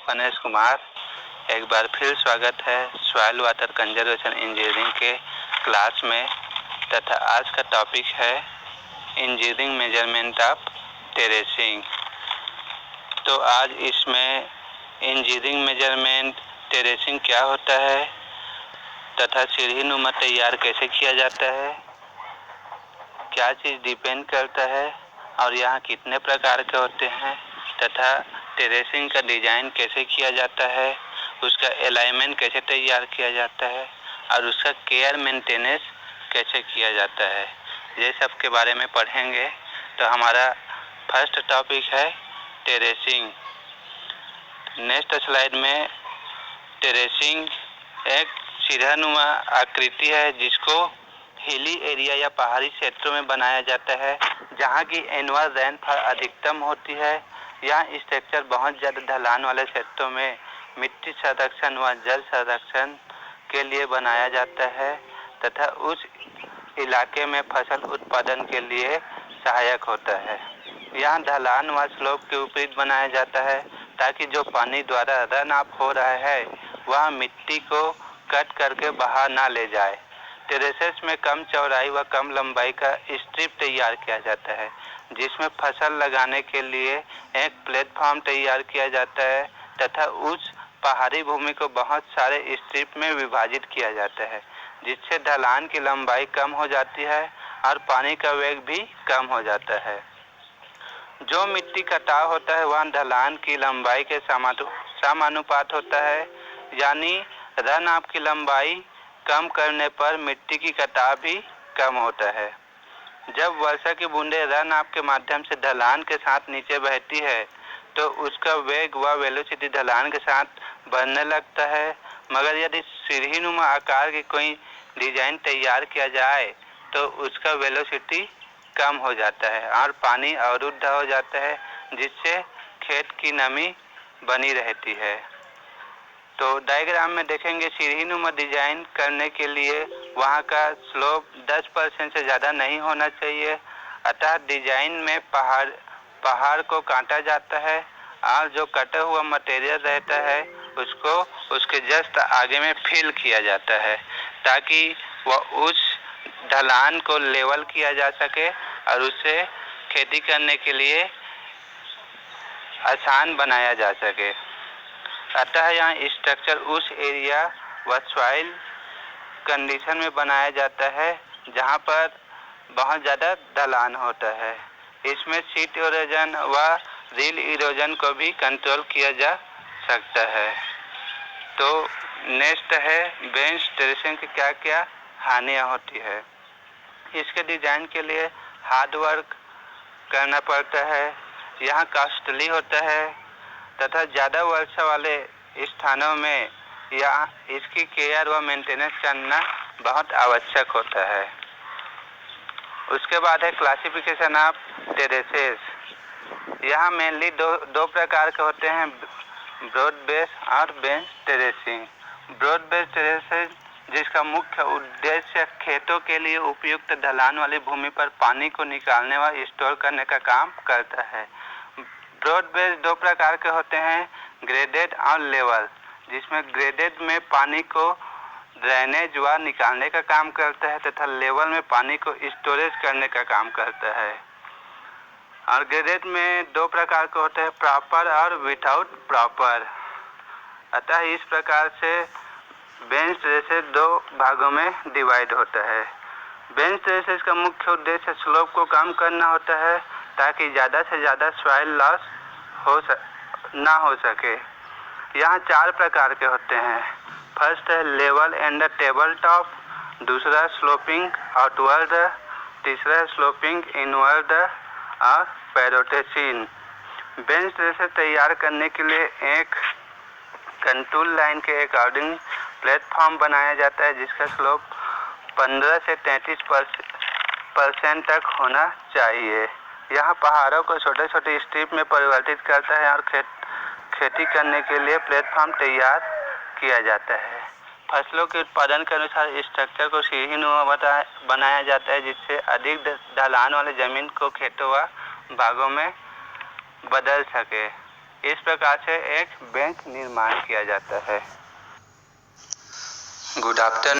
गणेश कुमार। एक बार फिर स्वागत है सॉइल वाटर कंजर्वेशन इंजीनियरिंग के क्लास में तथा आज का टॉपिक है इंजीनियरिंग मेजरमेंट ऑफ टेरेसिंग। तो आज इसमें इंजीनियरिंग मेजरमेंट टेरेसिंग क्या होता है तथा सीढ़ी नुमा तैयार कैसे किया जाता है, क्या चीज़ डिपेंड करता है और यहाँ कितने प्रकार के होते हैं तथा टेरेसिंग का डिज़ाइन कैसे किया जाता है, उसका अलाइनमेंट कैसे तैयार किया जाता है और उसका केयर मेंटेनेंस कैसे किया जाता है, ये सब के बारे में पढ़ेंगे। तो हमारा फर्स्ट टॉपिक है टेरेसिंग। नेक्स्ट स्लाइड में टेरेसिंग एक सीढ़ानुमा आकृति है जिसको हिली एरिया या पहाड़ी क्षेत्रों में बनाया जाता है जहाँ की एनुअल रेनफॉल अधिकतम होती है। यह स्ट्रक्चर बहुत ज़्यादा ढलान वाले क्षेत्रों में मिट्टी संरक्षण व जल संरक्षण के लिए बनाया जाता है तथा उस इलाके में फसल उत्पादन के लिए सहायक होता है। यहाँ ढलान व स्लोप के विपरीत बनाया जाता है ताकि जो पानी द्वारा रन ऑफ हो रहा है वह मिट्टी को कट करके बाहर ना ले जाए। टेरेसेस में कम चौड़ाई व कम लंबाई का स्ट्रिप तैयार किया जाता है जिसमें फसल लगाने के लिए एक प्लेटफॉर्म तैयार किया जाता है तथा उस पहाड़ी भूमि को बहुत सारे स्ट्रिप में विभाजित किया जाता है जिससे ढलान की लंबाई कम हो जाती है और पानी का वेग भी कम हो जाता है। जो मिट्टी कटाव होता है वह ढलान की लंबाई के समानुपात होता है, यानी रन ऑफ की लंबाई कम करने पर मिट्टी की कटाव भी कम होता है। जब वर्षा की बूंदें रन ऑफ के माध्यम से ढलान के साथ नीचे बहती है तो उसका वेग व वेलोसिटी ढलान के साथ बढ़ने लगता है, मगर यदि सीढ़ीनुमा आकार की कोई डिजाइन तैयार किया जाए तो उसका वेलोसिटी कम हो जाता है और पानी अवरुद्ध हो जाता है जिससे खेत की नमी बनी रहती है। तो डायग्राम में देखेंगे सीढ़ीनुमा डिजाइन करने के लिए वहाँ का स्लोप 10% से ज़्यादा नहीं होना चाहिए, अतः डिजाइन में पहाड़ को काटा जाता है और जो कटा हुआ मटेरियल रहता है उसको उसके जस्ट आगे में फिल किया जाता है ताकि वह उस ढलान को लेवल किया जा सके और उसे खेती करने के लिए आसान बनाया जा सके। अतः यहाँ स्ट्रक्चर उस एरिया व सॉइल कंडीशन में बनाया जाता है जहाँ पर बहुत ज़्यादा ढलान होता है। इसमें सीट इरोजन व रील इरोजन को भी कंट्रोल किया जा सकता है। तो नेक्स्ट है बेंच टेरेसिंग की क्या क्या हानियाँ होती है। इसके डिज़ाइन के लिए हार्ड वर्क करना पड़ता है, यहाँ कॉस्टली होता है तथा ज़्यादा वर्षा वाले स्थानों में यहाँ इसकी केयर व मेंटेनेंस करना बहुत आवश्यक होता है। उसके बाद है क्लासिफिकेशन ऑफ टेरेसेस। यहाँ मेनली दो प्रकार के होते हैं, ब्रॉड बेस और bench terracing. Broad base terracing जिसका मुख्य उद्देश्य खेतों के लिए उपयुक्त ढलान वाली भूमि पर पानी को निकालने व स्टोर करने का काम करता है। ब्रॉड बेस दो प्रकार के होते हैं, ग्रेडेड और लेवल, जिसमें ग्रेडेड में पानी को ड्रेनेज व निकालने का काम करता है तथा लेवल में पानी को स्टोरेज करने का काम करता है। और ग्रेडेड में दो प्रकार के होते हैं, प्रॉपर और विदाउट प्रॉपर। अतः इस प्रकार से बेंच टेरेसेस दो भागों में डिवाइड होता है। बेंच टेरेसेस का मुख्य उद्देश्य स्लोप को कम करना होता है ताकि ज़्यादा से ज़्यादा सॉइल लॉस ना हो सके। यहाँ चार प्रकार के होते हैं। फर्स्ट है लेवल एंड टेबल टॉप, दूसरा स्लोपिंग आउटवर्ड, तीसरा स्लोपिंग इनवर्ड और पैरोटेसिन। बेंच टेरेसेस तैयार करने के लिए एक कंटूर लाइन के अकॉर्डिंग प्लेटफॉर्म बनाया जाता है जिसका स्लोप 15 से 33% तक होना चाहिए। यह पहाड़ों को छोटे छोटे स्ट्रिप में परिवर्तित करता है और खेती करने के लिए प्लेटफॉर्म तैयार किया जाता है। फसलों के उत्पादन के अनुसार स्ट्रक्चर को सीढ़ीनुमा बनाया जाता है जिससे अधिक ढलान वाले जमीन को खेतों व बागों में बदल सके। इस प्रकार से एक बैंक निर्माण किया जाता है। Good afternoon.